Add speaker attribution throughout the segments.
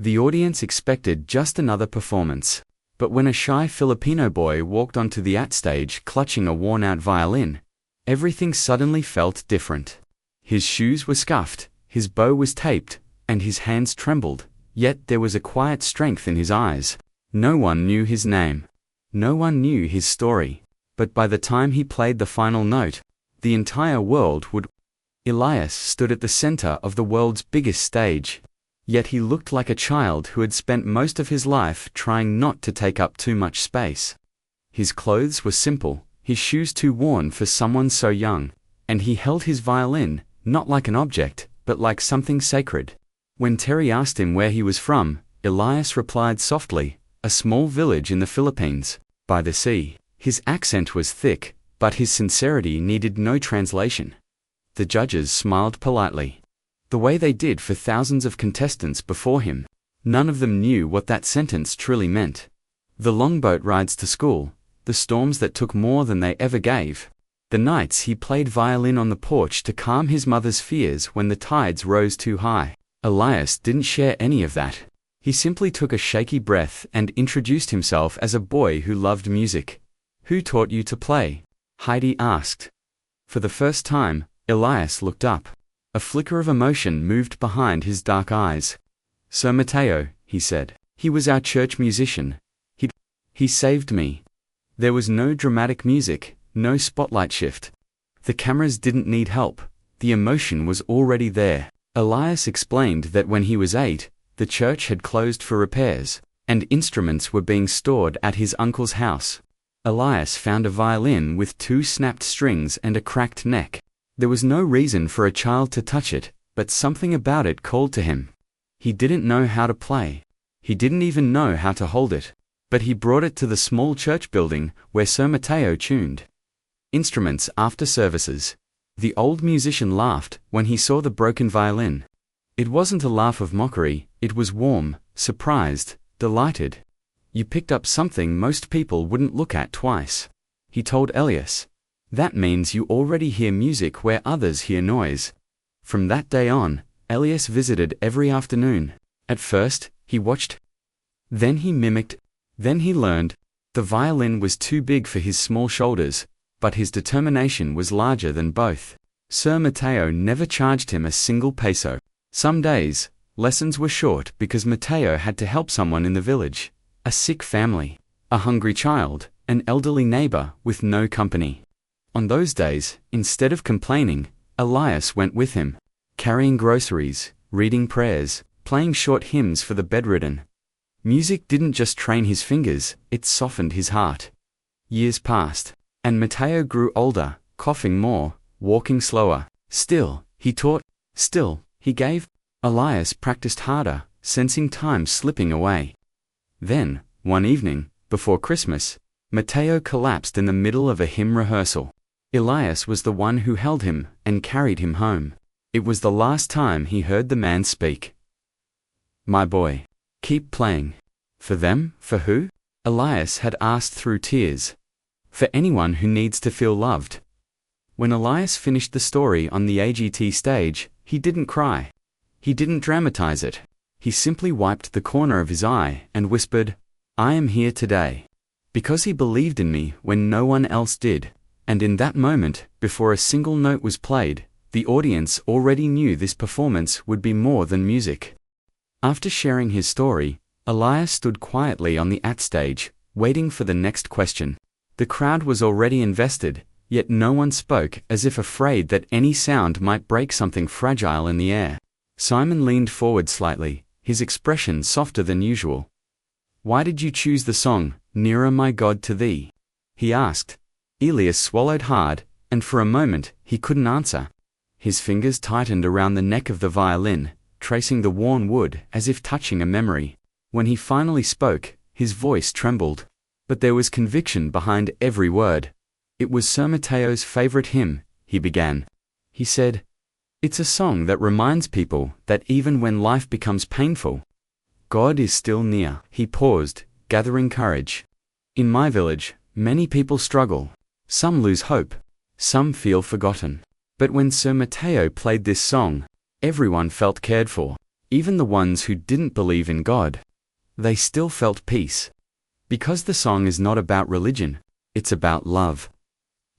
Speaker 1: The audience expected just another performance. But when a shy Filipino boy walked onto the stage clutching a worn-out violin, everything suddenly felt different. His shoes were scuffed, his bow was taped, and his hands trembled, yet there was a quiet strength in his eyes. No one knew his name. No one knew his story. But by the time he played the final note, the entire world would. Elias stood at the center of the world's biggest stage. Yet he looked like a child who had spent most of his life trying not to take up too much space. His clothes were simple, his shoes too worn for someone so young, and he held his violin, not like an object, but like something sacred. When Terry asked him where he was from, Elias replied softly, "A small village in the Philippines, by the sea." His accent was thick, but his sincerity needed no translation. The judges smiled politely, the way they did for thousands of contestants before him. None of them knew what that sentence truly meant. The longboat rides to school, the storms that took more than they ever gave, the nights he played violin on the porch to calm his mother's fears when the tides rose too high. Elias didn't share any of that. He simply took a shaky breath and introduced himself as a boy who loved music. "Who taught you to play?" Heidi asked. For the first time, Elias looked up. A flicker of emotion moved behind his dark eyes. "Sir Mateo," he said. "He was our church musician. He saved me." There was no dramatic music, no spotlight shift. The cameras didn't need help. The emotion was already there. Elias explained that when he was 8, the church had closed for repairs, and instruments were being stored at his uncle's house. Elias found a violin with 2 snapped strings and a cracked neck. There was no reason for a child to touch it, but something about it called to him. He didn't know how to play. He didn't even know how to hold it. But he brought it to the small church building where Sir Mateo tuned instruments after services. The old musician laughed when he saw the broken violin. It wasn't a laugh of mockery, it was warm, surprised, delighted. "You picked up something most people wouldn't look at twice," he told Elias. "That means you already hear music where others hear noise." From that day on, Elias visited every afternoon. At first, he watched. Then he mimicked. Then he learned. The violin was too big for his small shoulders, but his determination was larger than both. Sir Mateo never charged him a single peso. Some days, lessons were short because Mateo had to help someone in the village. A sick family, a hungry child, an elderly neighbor with no company. On those days, instead of complaining, Elias went with him, carrying groceries, reading prayers, playing short hymns for the bedridden. Music didn't just train his fingers, it softened his heart. Years passed, and Mateo grew older, coughing more, walking slower. Still, he taught. Still, he gave. Elias practiced harder, sensing time slipping away. Then, one evening, before Christmas, Mateo collapsed in the middle of a hymn rehearsal. Elias was the one who held him and carried him home. It was the last time he heard the man speak. "My boy, keep playing." For them? For who? Elias had asked through tears. For anyone who needs to feel loved. When Elias finished the story on the AGT stage, he didn't cry. He didn't dramatize it. He simply wiped the corner of his eye and whispered, "I am here today." Because he believed in me when no one else did. And in that moment, before a single note was played, the audience already knew this performance would be more than music. After sharing his story, Elias stood quietly on the stage, waiting for the next question. The crowd was already invested, yet no one spoke, as if afraid that any sound might break something fragile in the air. Simon leaned forward slightly, his expression softer than usual. "Why did you choose the song, 'Nearer My God to Thee'?" he asked. Elias swallowed hard, and for a moment, he couldn't answer. His fingers tightened around the neck of the violin, tracing the worn wood as if touching a memory. When he finally spoke, his voice trembled. But there was conviction behind every word. "It was Sir Mateo's favorite hymn," he began. He said, "It's a song that reminds people that even when life becomes painful, God is still near." He paused, gathering courage. "In my village, many people struggle. Some lose hope. Some feel forgotten. But when Sir Mateo played this song, everyone felt cared for. Even the ones who didn't believe in God, they still felt peace. Because the song is not about religion, it's about love.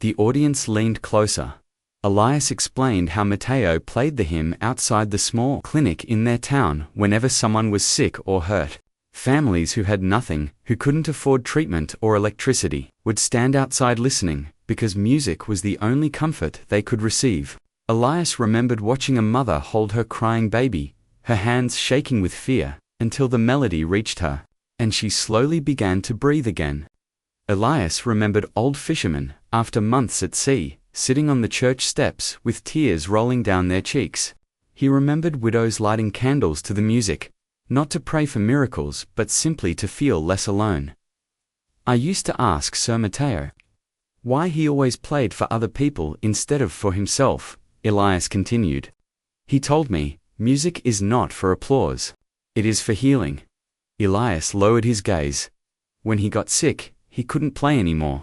Speaker 1: The audience leaned closer. Elias explained how Matteo played the hymn outside the small clinic in their town whenever someone was sick or hurt. Families who had nothing, who couldn't afford treatment or electricity, would stand outside listening, because music was the only comfort they could receive. Elias remembered watching a mother hold her crying baby, her hands shaking with fear, until the melody reached her, and she slowly began to breathe again. Elias remembered old fishermen, after months at sea, sitting on the church steps with tears rolling down their cheeks. He remembered widows lighting candles to the music, not to pray for miracles but simply to feel less alone. I used to ask Sir Matteo why he always played for other people instead of for himself, Elias continued. He told me, music is not for applause. It is for healing. Elias lowered his gaze. When he got sick, he couldn't play anymore.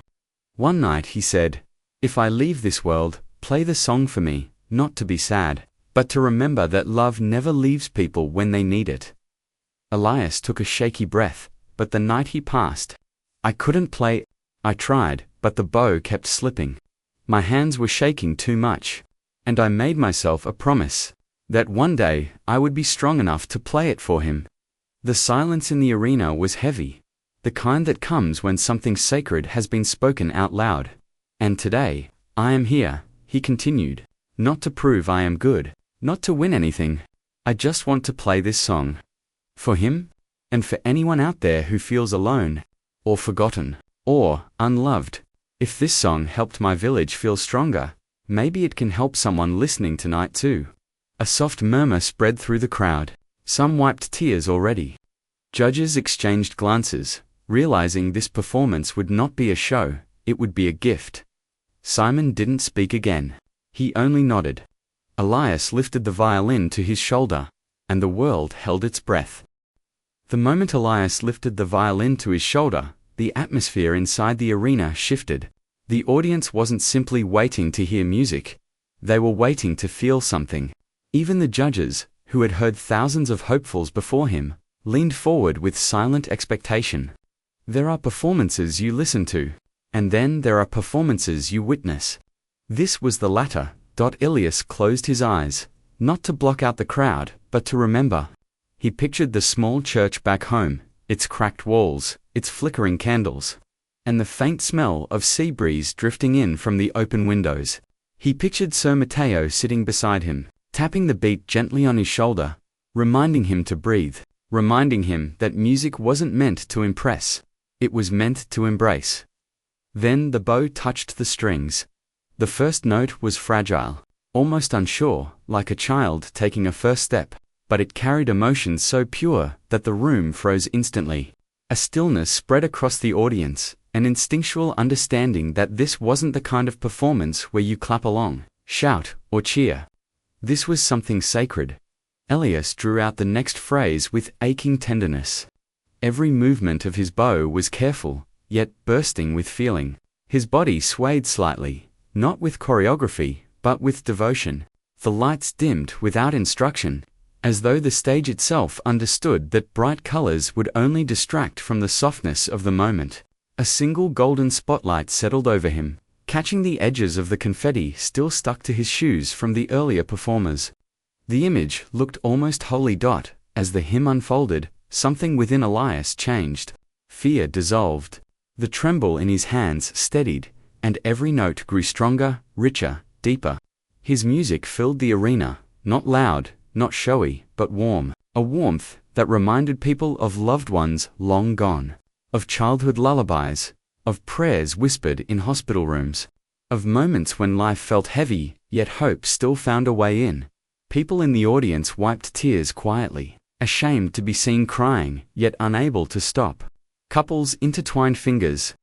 Speaker 1: One night he said, "If I leave this world, play the song for me, not to be sad, but to remember that love never leaves people when they need it." Elias took a shaky breath, but the night he passed, "I couldn't play. I tried, but the bow kept slipping. My hands were shaking too much, and I made myself a promise that one day I would be strong enough to play it for him." The silence in the arena was heavy, the kind that comes when something sacred has been spoken out loud. "And today, I am here," he continued, "not to prove I am good, not to win anything. I just want to play this song. For him, and for anyone out there who feels alone, or forgotten, or unloved. If this song helped my village feel stronger, maybe it can help someone listening tonight too." A soft murmur spread through the crowd. Some wiped tears already. Judges exchanged glances, realizing this performance would not be a show, it would be a gift. Simon didn't speak again. He only nodded. Elias lifted the violin to his shoulder, and the world held its breath. The moment Elias lifted the violin to his shoulder, the atmosphere inside the arena shifted. The audience wasn't simply waiting to hear music. They were waiting to feel something. Even the judges, who had heard thousands of hopefuls before him, leaned forward with silent expectation. There are performances you listen to, and then there are performances you witness. This was the latter. Elias closed his eyes, not to block out the crowd, but to remember. He pictured the small church back home, its cracked walls, its flickering candles, and the faint smell of sea breeze drifting in from the open windows. He pictured Sir Matteo sitting beside him, tapping the beat gently on his shoulder, reminding him to breathe, reminding him that music wasn't meant to impress, it was meant to embrace. Then the bow touched the strings. The first note was fragile, almost unsure, like a child taking a first step, but it carried emotions so pure that the room froze instantly. A stillness spread across the audience, an instinctual understanding that this wasn't the kind of performance where you clap along, shout, or cheer. This was something sacred. Elias drew out the next phrase with aching tenderness. Every movement of his bow was careful, yet bursting with feeling. His body swayed slightly, not with choreography, but with devotion. The lights dimmed without instruction, as though the stage itself understood that bright colors would only distract from the softness of the moment. A single golden spotlight settled over him, catching the edges of the confetti still stuck to his shoes from the earlier performers. The image looked almost holy. As the hymn unfolded, something within Elias changed. Fear dissolved. The tremble in his hands steadied, and every note grew stronger, richer, deeper. His music filled the arena, not loud, not showy, but warm. A warmth that reminded people of loved ones long gone, of childhood lullabies, of prayers whispered in hospital rooms, of moments when life felt heavy, yet hope still found a way in. People in the audience wiped tears quietly, ashamed to be seen crying, yet unable to stop. Couples intertwined fingers.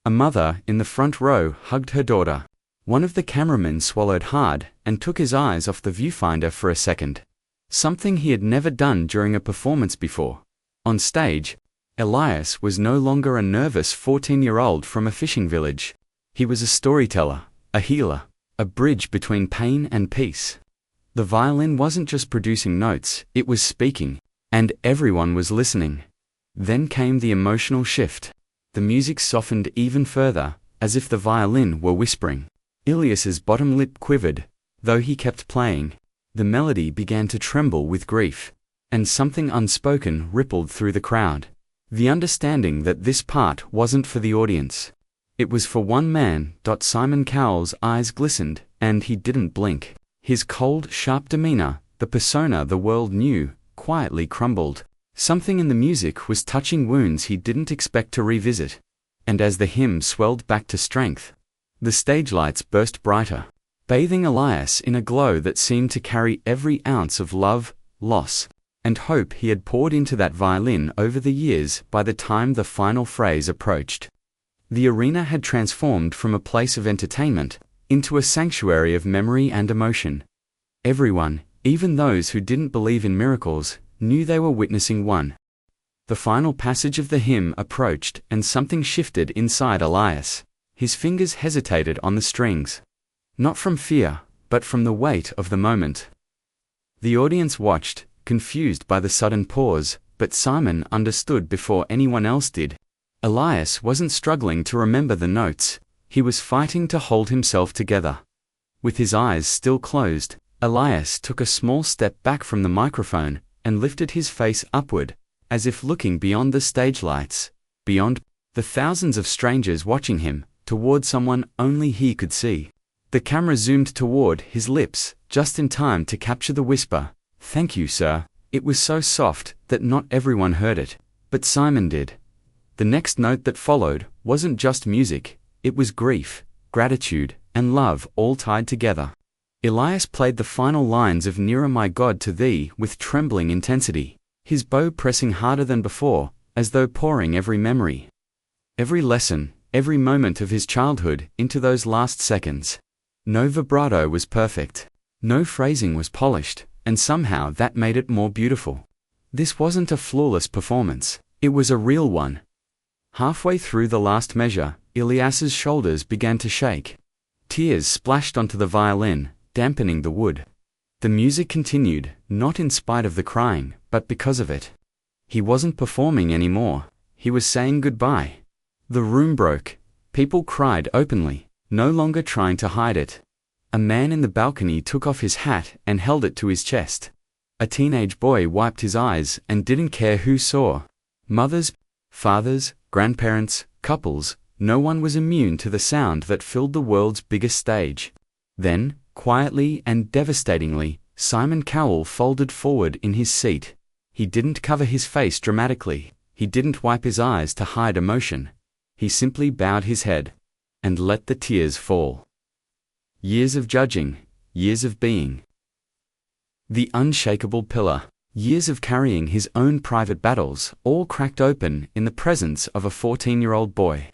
Speaker 1: A mother in the front row hugged her daughter. One of the cameramen swallowed hard and took his eyes off the viewfinder for a second. Something he had never done during a performance before. On stage, Elias was no longer a nervous 14-year-old from a fishing village. He was a storyteller, a healer, a bridge between pain and peace. The violin wasn't just producing notes, it was speaking, and everyone was listening. Then came the emotional shift. The music softened even further, as if the violin were whispering. Elias's bottom lip quivered, though he kept playing. The melody began to tremble with grief, and something unspoken rippled through the crowd. The understanding that this part wasn't for the audience. It was for one man. Simon Cowell's eyes glistened, and he didn't blink. His cold, sharp demeanor, the persona the world knew, quietly crumbled. Something in the music was touching wounds he didn't expect to revisit. And as the hymn swelled back to strength, the stage lights burst brighter, bathing Elias in a glow that seemed to carry every ounce of love, loss, and hope he had poured into that violin over the years. By the time the final phrase approached, the arena had transformed from a place of entertainment into a sanctuary of memory and emotion. Everyone, even those who didn't believe in miracles, knew they were witnessing one. The final passage of the hymn approached, and something shifted inside Elias. His fingers hesitated on the strings. Not from fear, but from the weight of the moment. The audience watched, confused by the sudden pause, but Simon understood before anyone else did. Elias wasn't struggling to remember the notes, he was fighting to hold himself together. With his eyes still closed, Elias took a small step back from the microphone and lifted his face upward, as if looking beyond the stage lights, beyond the thousands of strangers watching him, toward someone only he could see. The camera zoomed toward his lips, just in time to capture the whisper, "Thank you, sir." It was so soft that not everyone heard it, but Simon did. The next note that followed wasn't just music, it was grief, gratitude, and love all tied together. Elias played the final lines of "Nearer My God to Thee" with trembling intensity, his bow pressing harder than before, as though pouring every memory, every lesson, every moment of his childhood into those last seconds. No vibrato was perfect, no phrasing was polished, and somehow that made it more beautiful. This wasn't a flawless performance, it was a real one. Halfway through the last measure, Elias's shoulders began to shake. Tears splashed onto the violin, dampening the wood. The music continued, not in spite of the crying, but because of it. He wasn't performing anymore, he was saying goodbye. The room broke. People cried openly, no longer trying to hide it. A man in the balcony took off his hat and held it to his chest. A teenage boy wiped his eyes and didn't care who saw. Mothers, fathers, grandparents, couples, no one was immune to the sound that filled the world's biggest stage. Then, quietly and devastatingly, Simon Cowell folded forward in his seat. He didn't cover his face dramatically, he didn't wipe his eyes to hide emotion. He simply bowed his head and let the tears fall. Years of judging, years of being the unshakable pillar, years of carrying his own private battles, all cracked open in the presence of a 14-year-old boy,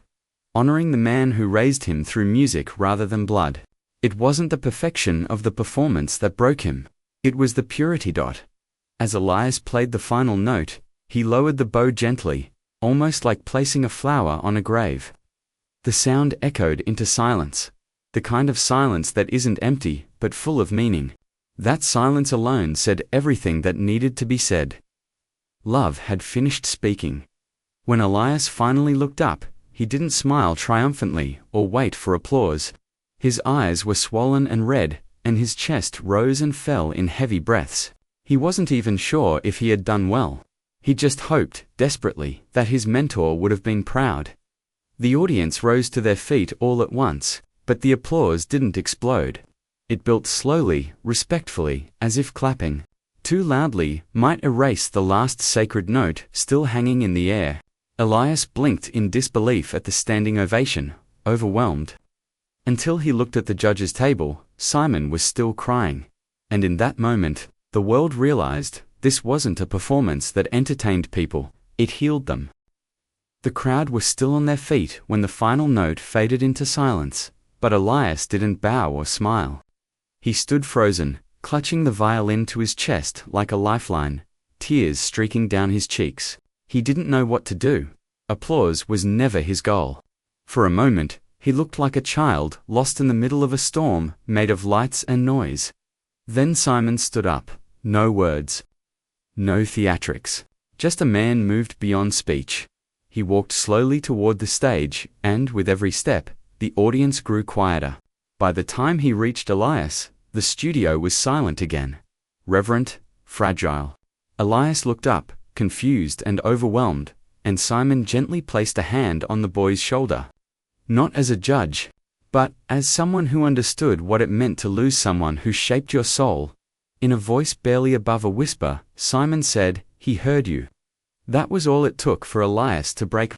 Speaker 1: honoring the man who raised him through music rather than blood. It wasn't the perfection of the performance that broke him, it was the purity. As Elias played the final note, he lowered the bow gently, almost like placing a flower on a grave. The sound echoed into silence, the kind of silence that isn't empty, but full of meaning. That silence alone said everything that needed to be said. Love had finished speaking. When Elias finally looked up, he didn't smile triumphantly or wait for applause. His eyes were swollen and red, and his chest rose and fell in heavy breaths. He wasn't even sure if he had done well. He just hoped, desperately, that his mentor would have been proud. The audience rose to their feet all at once, but the applause didn't explode. It built slowly, respectfully, as if clapping too loudly might erase the last sacred note still hanging in the air. Elias blinked in disbelief at the standing ovation, overwhelmed. Until he looked at the judge's table, Simon was still crying. And in that moment, the world realized this wasn't a performance that entertained people, it healed them. The crowd was still on their feet when the final note faded into silence, but Elias didn't bow or smile. He stood frozen, clutching the violin to his chest like a lifeline, tears streaking down his cheeks. He didn't know what to do. Applause was never his goal. For a moment, he looked like a child lost in the middle of a storm made of lights and noise. Then Simon stood up. No words. No theatrics. Just a man moved beyond speech. He walked slowly toward the stage, and with every step, the audience grew quieter. By the time he reached Elias, the studio was silent again. Reverent, fragile. Elias looked up, confused and overwhelmed, and Simon gently placed a hand on the boy's shoulder. Not as a judge, but as someone who understood what it meant to lose someone who shaped your soul. In a voice barely above a whisper, Simon said, "He heard you." That was all it took for Elias to break.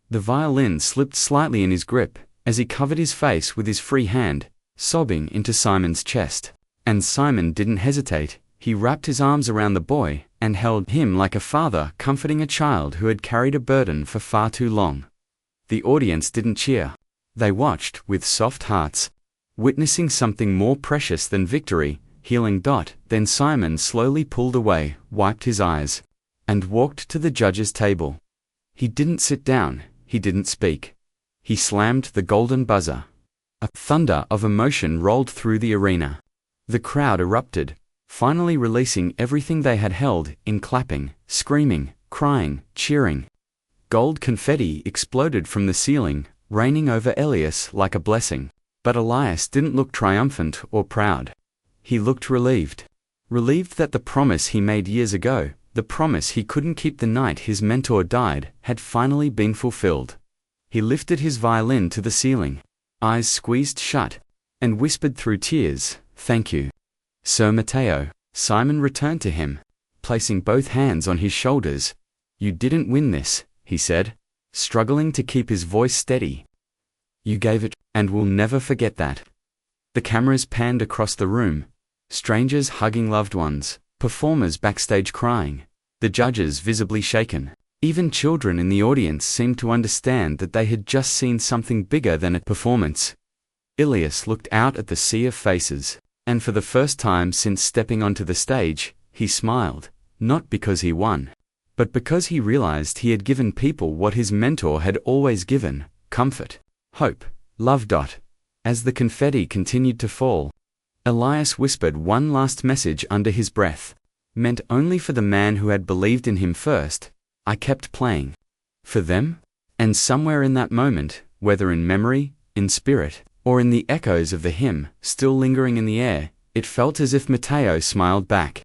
Speaker 1: The violin slipped slightly in his grip, as he covered his face with his free hand, sobbing into Simon's chest. And Simon didn't hesitate. He wrapped his arms around the boy, and held him like a father comforting a child who had carried a burden for far too long. The audience didn't cheer. They watched with soft hearts, witnessing something more precious than victory, healing. Then Simon slowly pulled away, wiped his eyes, and walked to the judge's table. He didn't sit down, he didn't speak. He slammed the golden buzzer. A thunder of emotion rolled through the arena. The crowd erupted, finally releasing everything they had held in, clapping, screaming, crying, cheering. Gold confetti exploded from the ceiling, raining over Elias like a blessing. But Elias didn't look triumphant or proud. He looked relieved. Relieved that the promise he made years ago, the promise he couldn't keep the night his mentor died, had finally been fulfilled. He lifted his violin to the ceiling, eyes squeezed shut, and whispered through tears, "Thank you, Sir Matteo." Simon returned to him, placing both hands on his shoulders. "You didn't win this," he said, struggling to keep his voice steady. "You gave it, and we'll never forget that." The cameras panned across the room. Strangers hugging loved ones, performers backstage crying, the judges visibly shaken. Even children in the audience seemed to understand that they had just seen something bigger than a performance. Elias looked out at the sea of faces, and for the first time since stepping onto the stage, he smiled, not because he won, but because he realized he had given people what his mentor had always given: comfort, hope, love. As the confetti continued to fall, Elias whispered one last message under his breath, meant only for the man who had believed in him first. "I kept playing. For them?" And somewhere in that moment, whether in memory, in spirit, or in the echoes of the hymn still lingering in the air, it felt as if Matteo smiled back.